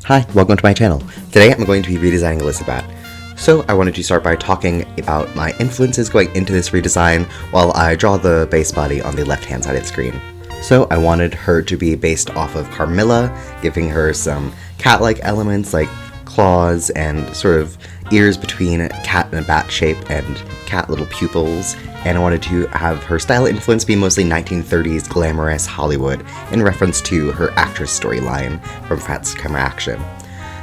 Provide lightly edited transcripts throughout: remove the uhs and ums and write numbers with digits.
Hi, welcome to my channel. Today I'm going to be redesigning Elissabat. So I wanted to start by talking about my influences going into this redesign while I draw the base body on the left hand side of the screen. So I wanted her to be based off of Carmilla, giving her some cat-like elements like claws and sort of ears between a cat and a bat shape and cat little pupils, and I wanted to have her style influence be mostly 1930s glamorous Hollywood in reference to her actress storyline from Fats Camera Action.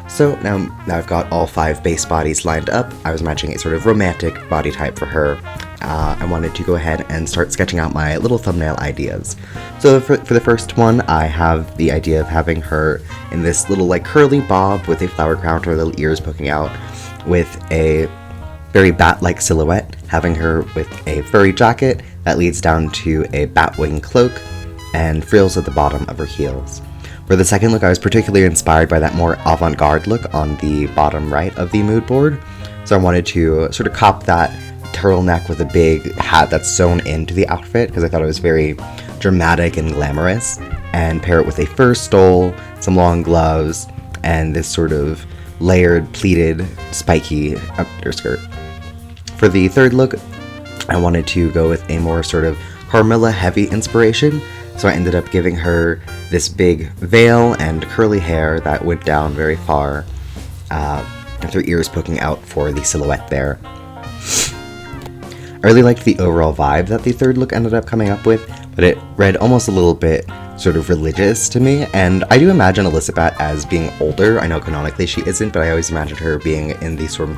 So now I've got all 5 base bodies lined up. I was imagining a sort of romantic body type for her. I wanted to go ahead and start sketching out my little thumbnail ideas. So for the first one, I have the idea of having her in this little like curly bob with a flower crown to her little ears poking out, with a very bat-like silhouette, having her with a furry jacket that leads down to a batwing cloak and frills at the bottom of her heels. For the second look, I was particularly inspired by that more avant-garde look on the bottom right of the mood board, so I wanted to sort of cop that turtleneck with a big hat that's sewn into the outfit because I thought it was very dramatic and glamorous, and pair it with a fur stole, some long gloves, and this sort of layered, pleated, spiky underskirt. For the third look, I wanted to go with a more sort of Carmilla heavy inspiration, so I ended up giving her this big veil and curly hair that went down very far, with her ears poking out for the silhouette there. I really liked the overall vibe that the third look ended up coming up with, but it read almost a little bit sort of religious to me, and I do imagine Elissabat as being older. I know canonically she isn't, but I always imagined her being in the sort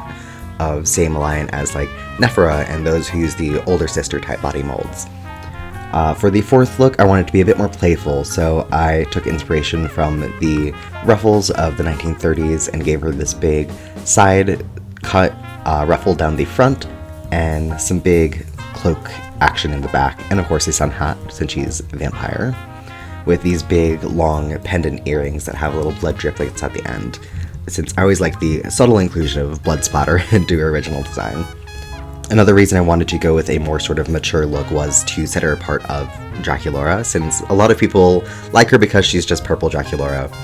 of same line as like Nephra and those who use the older sister type body molds. For the fourth look, I wanted to be a bit more playful, so I took inspiration from the ruffles of the 1930s and gave her this big side cut ruffle down the front and some big cloak action in the back, and of course a sun hat since she's a vampire, with these big long pendant earrings that have a little blood driplets at the end, since I always like the subtle inclusion of blood splatter into her original design. Another reason I wanted to go with a more sort of mature look was to set her apart of Draculaura, since a lot of people like her because she's just purple Draculaura,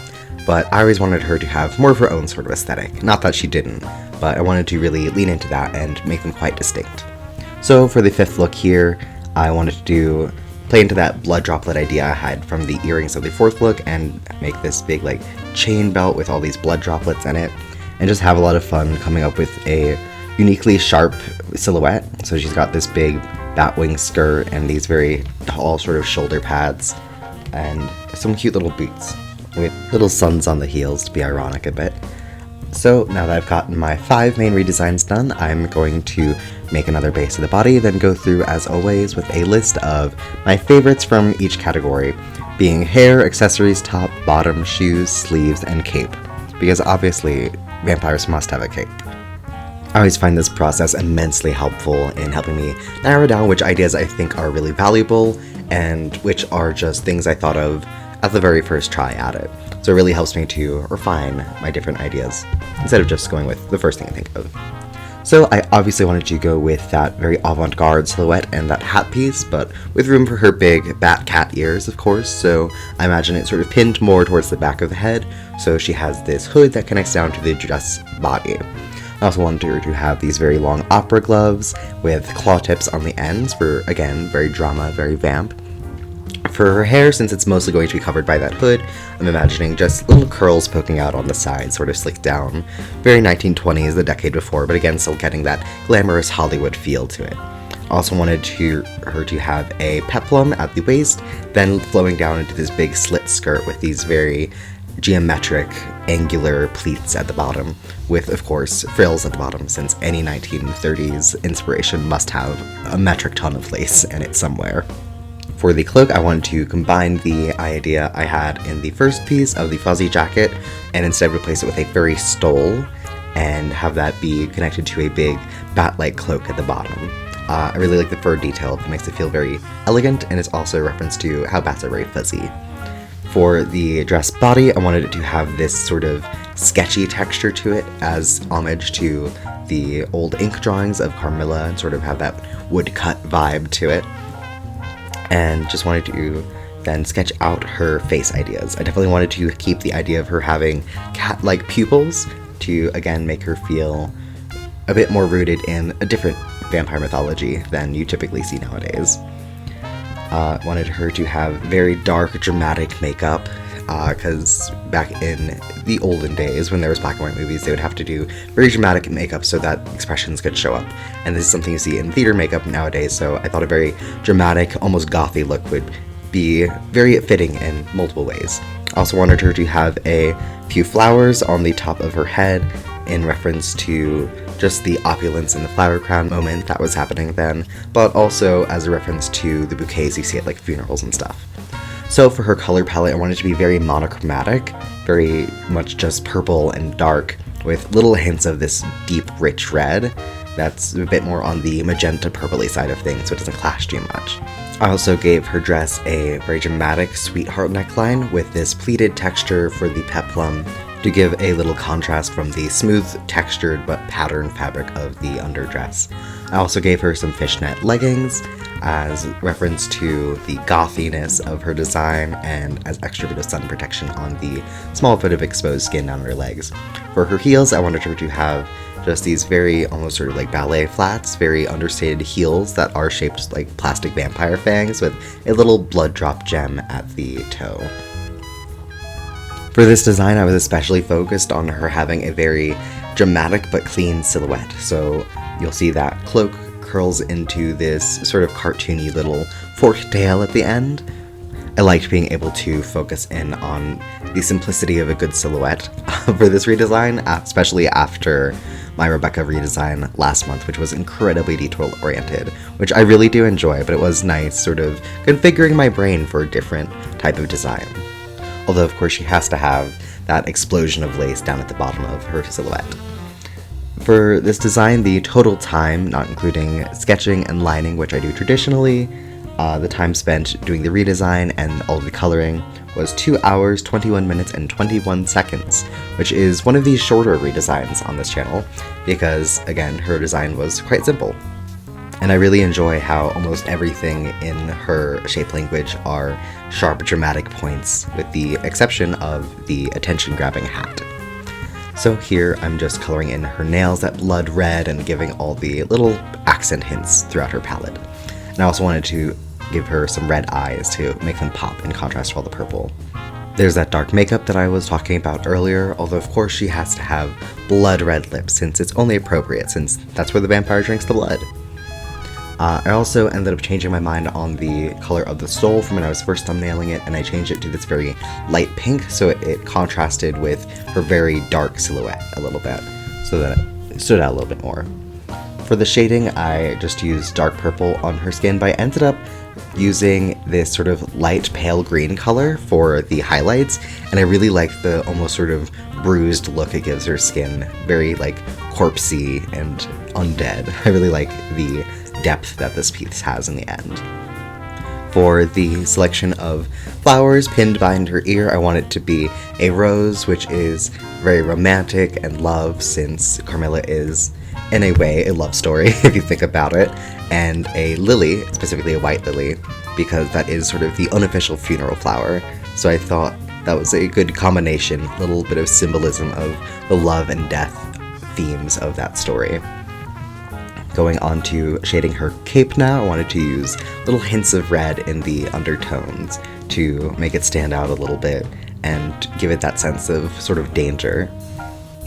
but I always wanted her to have more of her own sort of aesthetic. Not that she didn't, but I wanted to really lean into that and make them quite distinct. So for the fifth look here, I wanted to play into that blood droplet idea I had from the earrings of the fourth look and make this big like chain belt with all these blood droplets in it, and just have a lot of fun coming up with a uniquely sharp silhouette. So she's got this big batwing skirt and these very tall sort of shoulder pads and some cute little boots with little suns on the heels to be ironic a bit. So now that I've gotten my 5 main redesigns done, I'm going to make another base of the body, then go through as always with a list of my favorites from each category, being hair, accessories, top, bottom, shoes, sleeves, and cape, because obviously vampires must have a cape. I always find this process immensely helpful in helping me narrow down which ideas I think are really valuable and which are just things I thought of at the very first try at it. So it really helps me to refine my different ideas instead of just going with the first thing I think of. So I obviously wanted to go with that very avant-garde silhouette and that hat piece, but with room for her big bat cat ears, of course, so I imagine it sort of pinned more towards the back of the head, so she has this hood that connects down to the dress body. I also wanted her to have these very long opera gloves with claw tips on the ends for, again, very drama, very vamp. For her hair, since it's mostly going to be covered by that hood, I'm imagining just little curls poking out on the side, sort of slicked down. Very 1920s, the decade before, but again, still getting that glamorous Hollywood feel to it. Also wanted her to have a peplum at the waist, then flowing down into this big slit skirt with these very geometric, angular pleats at the bottom, with, of course, frills at the bottom, since any 1930s inspiration must have a metric ton of lace in it somewhere. For the cloak, I wanted to combine the idea I had in the first piece of the fuzzy jacket and instead replace it with a furry stole and have that be connected to a big bat-like cloak at the bottom. I really like the fur detail. It makes it feel very elegant, and it's also a reference to how bats are very fuzzy. For the dress body, I wanted it to have this sort of sketchy texture to it as homage to the old ink drawings of Carmilla and sort of have that woodcut vibe to it. And just wanted to then sketch out her face ideas. I definitely wanted to keep the idea of her having cat-like pupils to, again, make her feel a bit more rooted in a different vampire mythology than you typically see nowadays. Wanted her to have very dark, dramatic makeup, because back in the olden days, when there was black and white movies, they would have to do very dramatic makeup so that expressions could show up. And this is something you see in theater makeup nowadays, so I thought a very dramatic, almost gothy look would be very fitting in multiple ways. I also wanted her to have a few flowers on the top of her head in reference to just the opulence in the flower crown moment that was happening then, but also as a reference to the bouquets you see at like funerals and stuff. So for her color palette, I wanted it to be very monochromatic, very much just purple and dark, with little hints of this deep, rich red that's a bit more on the magenta purpley side of things, so it doesn't clash too much. I also gave her dress a very dramatic sweetheart neckline with this pleated texture for the peplum to give a little contrast from the smooth, textured but patterned fabric of the underdress. I also gave her some fishnet leggings as reference to the gothiness of her design and as extra bit of sun protection on the small bit of exposed skin down her legs. For her heels, I wanted her to have just these very almost sort of like ballet flats, very understated heels that are shaped like plastic vampire fangs with a little blood drop gem at the toe. For this design, I was especially focused on her having a very dramatic but clean silhouette. So you'll see that cloak curls into this sort of cartoony little forked tail at the end. I liked being able to focus in on the simplicity of a good silhouette for this redesign, especially after my Rebecca redesign last month, which was incredibly detail-oriented, which I really do enjoy, but it was nice sort of configuring my brain for a different type of design. Although, of course, she has to have that explosion of lace down at the bottom of her silhouette. For this design, the total time, not including sketching and lining, which I do traditionally, the time spent doing the redesign and all the coloring was 2 hours, 21 minutes, and 21 seconds, which is one of these shorter redesigns on this channel, because, again, her design was quite simple. And I really enjoy how almost everything in her shape language are sharp, dramatic points, with the exception of the attention-grabbing hat. So here I'm just coloring in her nails that blood red and giving all the little accent hints throughout her palette. And I also wanted to give her some red eyes to make them pop in contrast to all the purple. There's that dark makeup that I was talking about earlier, although of course she has to have blood red lips since it's only appropriate, since that's where the vampire drinks the blood. I also ended up changing my mind on the color of the stole from when I was first thumbnailing it, and I changed it to this very light pink so it contrasted with her very dark silhouette a little bit, so that it stood out a little bit more. For the shading, I just used dark purple on her skin, but I ended up using this sort of light pale green color for the highlights, and I really like the almost sort of bruised look it gives her skin, very like corpsey and undead. I really like the depth that this piece has in the end. For the selection of flowers pinned behind her ear, I want it to be a rose, which is very romantic and love, since Carmilla is, in a way, a love story, if you think about it, and a lily, specifically a white lily, because that is sort of the unofficial funeral flower. So I thought that was a good combination, a little bit of symbolism of the love and death themes of that story. Going on to shading her cape now, I wanted to use little hints of red in the undertones to make it stand out a little bit and give it that sense of sort of danger.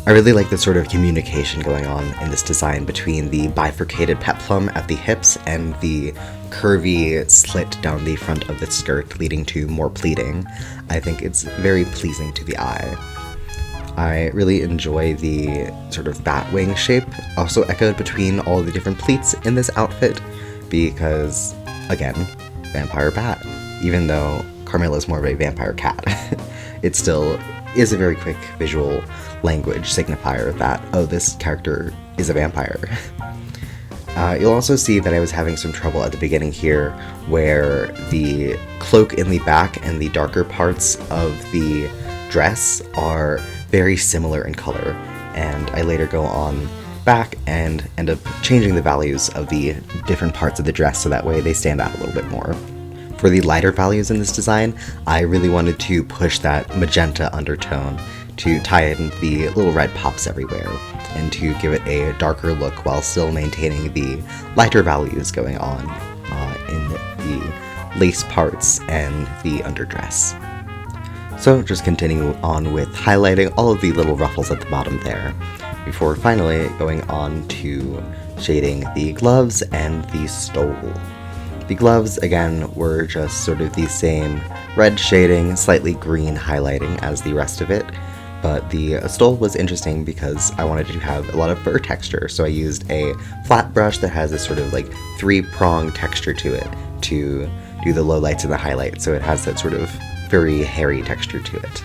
I really like the sort of communication going on in this design between the bifurcated peplum at the hips and the curvy slit down the front of the skirt, leading to more pleating. I think it's very pleasing to the eye. I really enjoy the sort of bat wing shape, also echoed between all the different pleats in this outfit, because, again, vampire bat. Even though Carmilla is more of a vampire cat, it still is a very quick visual language signifier that, oh, this character is a vampire. You'll also see that I was having some trouble at the beginning here, where the cloak in the back and the darker parts of the dress are very similar in color, and I later go on back and end up changing the values of the different parts of the dress so that way they stand out a little bit more. For the lighter values in this design, I really wanted to push that magenta undertone to tie in the little red pops everywhere, and to give it a darker look while still maintaining the lighter values going on in the lace parts and the underdress. So just continue on with highlighting all of the little ruffles at the bottom there, before finally going on to shading the gloves and the stole. The gloves, again, were just sort of the same red shading, slightly green highlighting as the rest of it, but the stole was interesting because I wanted to have a lot of fur texture, so I used a flat brush that has this sort of like three-prong texture to it to do the lowlights and the highlights, so it has that sort of very hairy texture to it.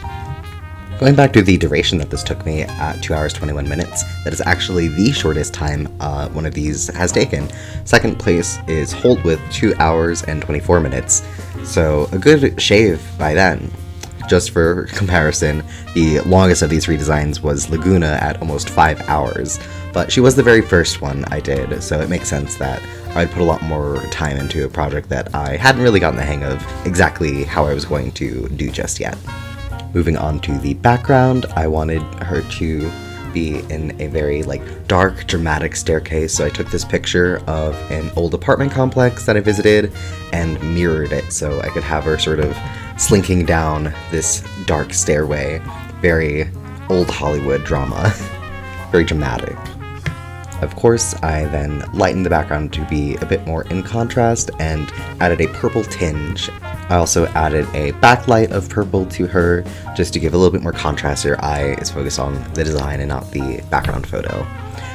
Going back to the duration that this took me at 2 hours 21 minutes, that is actually the shortest time one of these has taken. Second place is Hold with 2 hours and 24 minutes, so a good shave by then. Just for comparison, the longest of these redesigns was Laguna at almost 5 hours, but she was the very first one I did, so it makes sense that I'd put a lot more time into a project that I hadn't really gotten the hang of exactly how I was going to do just yet. Moving on to the background, I wanted her to be in a very dark, dramatic staircase, so I took this picture of an old apartment complex that I visited and mirrored it so I could have her sort of slinking down this dark stairway. Very old Hollywood drama. Very dramatic. Of course, I then lightened the background to be a bit more in contrast and added a purple tinge. I also added a backlight of purple to her, just to give a little bit more contrast so your eye is focused on the design and not the background photo.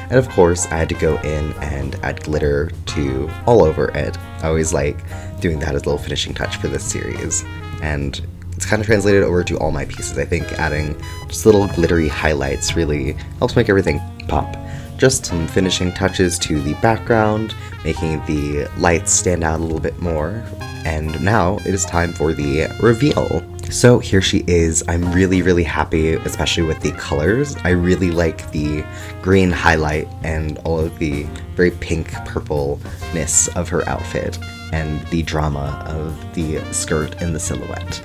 And of course, I had to go in and add glitter to all over it. I always like doing that as a little finishing touch for this series. And it's kind of translated over to all my pieces. I think adding just little glittery highlights really helps make everything pop. Just some finishing touches to the background, making the lights stand out a little bit more. And now it is time for the reveal. So here she is. I'm really happy, especially with the colors. I really like the green highlight and all of the very pink purpleness of her outfit and the drama of the skirt and the silhouette.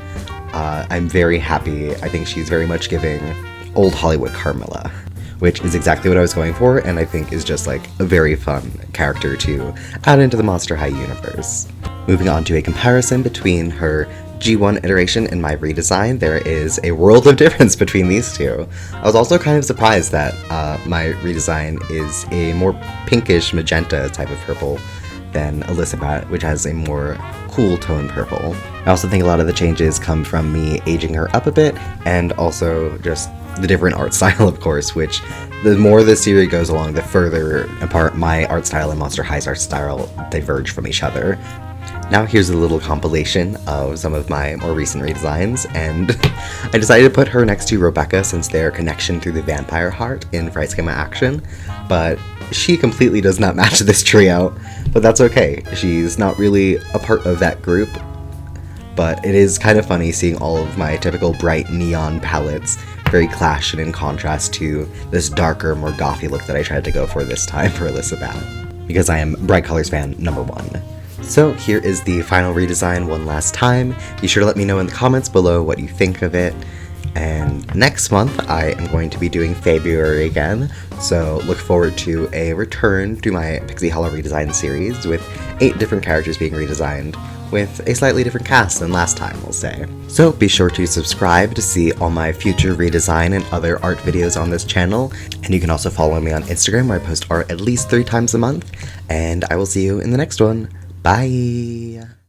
I'm very happy. I think she's very much giving old Hollywood Carmilla, which is exactly what I was going for, and I think is just a very fun character to add into the Monster High universe. Moving on to a comparison between her G1 iteration and my redesign, there is a world of difference between these two. I was also kind of surprised that my redesign is a more pinkish magenta type of purple than Elissabat, which has a more cool tone purple. I also think a lot of the changes come from me aging her up a bit, and also just the different art style, of course, which the more the series goes along, the further apart my art style and Monster High's art style diverge from each other. Now here's a little compilation of some of my more recent redesigns, and I decided to put her next to Rebecca since their connection through the vampire heart in Fright Schema Action, but she completely does not match this trio, but that's okay. She's not really a part of that group, but it is kind of funny seeing all of my typical bright neon palettes very clash and in contrast to this darker, more gothy look that I tried to go for this time for Elissabat, because I am Bright Colors fan #1. So here is the final redesign one last time. Be sure to let me know in the comments below what you think of it. And next month I am going to be doing February again, so look forward to a return to my Pixie Hollow redesign series with 8 different characters being redesigned, with a slightly different cast than last time, we'll say. So be sure to subscribe to see all my future redesign and other art videos on this channel, and you can also follow me on Instagram where I post art at least 3 times a month, and I will see you in the next one. Bye!